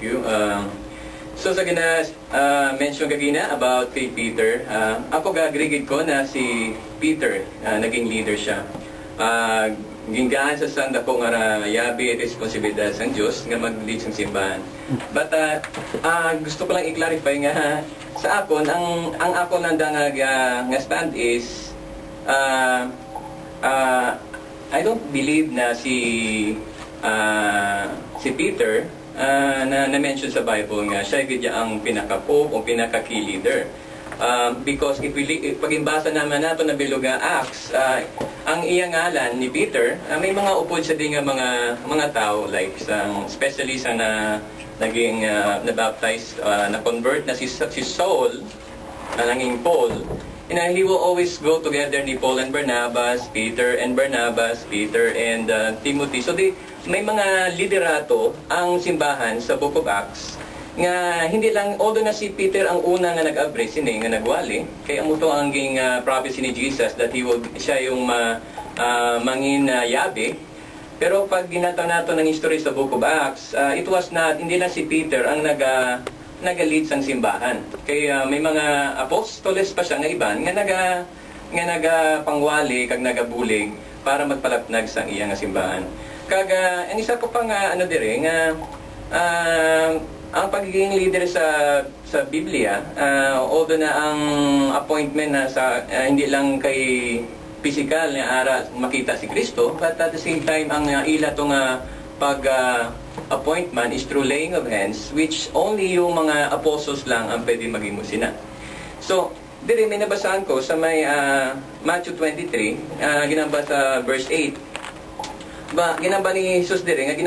you. So sa mention kagina about kay Peter, ako gagrigid ko na si Peter, naging leader siya. Gingaan sa sanda ko nga yabi at responsibilidad sa Diyos nga mag-lead sa simbahan. But gusto ko lang i-clarify nga sa akon, ang ako nanda nga stand is I don't believe na si Peter na-mention sa Bible nga siya ang pinaka-pope o pinaka-key leader. Because pag imbasa naman nato na biluga Acts, ang iyang ngalan ni Peter, may mga upod siya din nga mga tao, like especially sa naging na-baptize, na-convert na si Saul, naging Paul. And he will always go together ni Paul and Barnabas, Peter and Barnabas, Peter and Timothy. So may mga liderato ang simbahan sa Book of Acts nga hindi lang, although na si Peter ang una nga nag-abre, nga nagwali, kaya mo to ang prophecy ni Jesus that siya yung mangin yabi. Pero pag ginataw nato ng history sa Book of Acts, it was not, hindi lang si Peter ang nag-lead sang simbahan. Kaya may mga apostoles pa siya nga iban nga nagapangwali kag nagabulig para magpalapnag sang iyang simbahan. Kaga ang isa ko pa nga dire nga ang pagiging leader sa Biblia, although na ang appointment na hindi lang kay physical na ara makita si Kristo, but at the same time ang ila to nga appointment is through laying of hands, which only yung mga apostles lang ang pwede maging musina. So, dire may nabasaan ko sa may Matthew 23, ginamba sa verse 8. Ginamba ni Jesus dire nga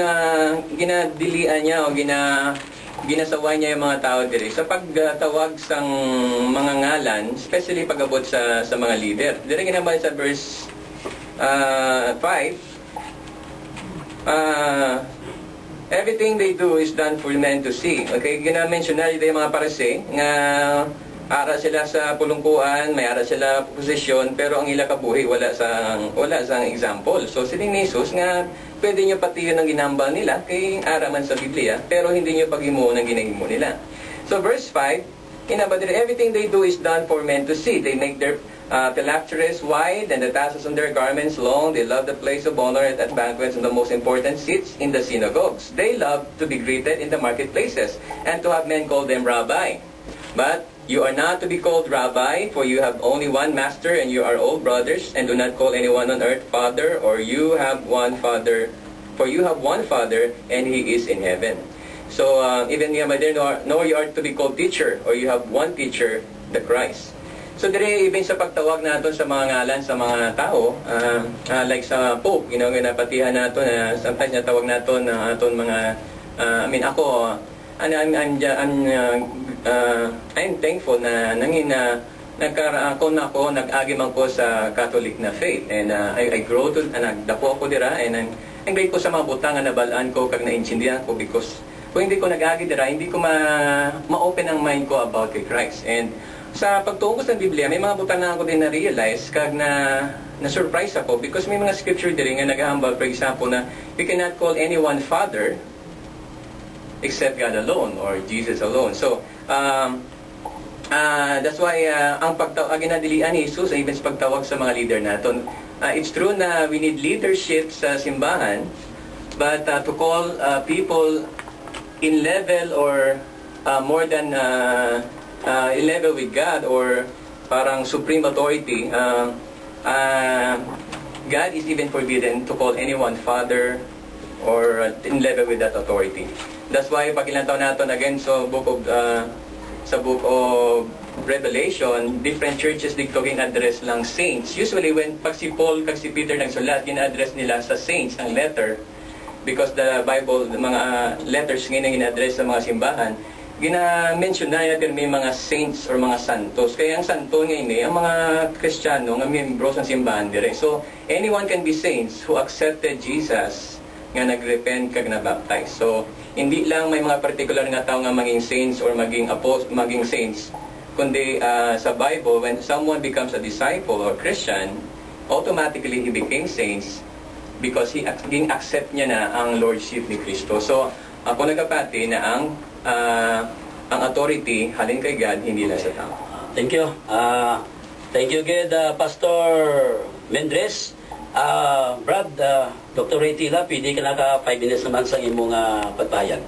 ginadilian niya o ginasaway niya yung mga tao dire sa pagtawag sang mga ngalan, especially pag-abot sa mga leader. Dire ginamba sa verse 5. Everything they do is done for men to see. Okay, gina-mention na yung mga parase nga ara sila sa pulungkuan, may ara sila posisyon, pero ang ila kabuhi wala sang example. So sining ni Jesus nga pwede nyo patiyon ang ginambal nila kay ara man sa Biblia, pero hindi nyo paghimuon ang ginahimo nila. So verse 5, everything they do is done for men to see. They make their phylacteries wide and the tassels on their garments long. They love the place of honor at banquets and the most important seats in the synagogues. They love to be greeted in the marketplaces and to have men call them rabbi. But you are not to be called rabbi, for you have only one master and you are all brothers, and do not call anyone on earth father, or you have one father, for you have one father and he is in heaven. So even nor you are to be called teacher, or you have one teacher, the Christ. So dire even sa pagtawag naton sa mga ngalan sa mga tao, like sa Pope, ginapatihan naton na sometimes natawag naton aton mga ako I'm thankful na nag-agi man ko sa Catholic na faith, and I grow to nagdapo ako dira, and ang grateful sa mga butang na nabalaan ko kag naintindihan ko, because kung hindi ko nag-agi dira, hindi ko ma-open ang mind ko about kay Christ. And sa pagtuon ko sa Biblia, may mga butang na ako din na-realize kag na-surprise ako, because may mga scripture diri nga nag-ahambal, for example, na we cannot call anyone father except God alone or Jesus alone. So that's why ang ginadilian ni Jesus ay even sa pagtawag sa mga leader naton. It's true na we need leadership sa simbahan, but to call people in level or more than in level with God, or parang supreme authority, God is even forbidden to call anyone father or in level with that authority. That's why pag ilantaw natin again sa book of Revelation, different churches dito gin-address lang saints. Usually pag si Paul kag si Peter nagsulat, gin-address nila sa saints ang letter, because the Bible, the mga letters ngayon gin-address sa mga simbahan, gina-mention na natin may mga saints or mga santos. Kaya ang santo ngayon ang mga Kristiyano nga membro ng simbahan dire. So anyone can be saints who accepted Jesus nga nag-repent kag na-baptize. So hindi lang may mga particular nga tao nga maging saints or maging saints, kundi sa Bible, when someone becomes a disciple or Christian, automatically he became saints because he accept niya na ang lordship ni Kristo. So ako nagkapati na ang authority halin kay God, hindi lang sa tao. Thank you. Thank you again, Pastor Mendres. Brad, Dr. Ray Tila, pwede ka naka 5 minutes naman sa imong pagbayan.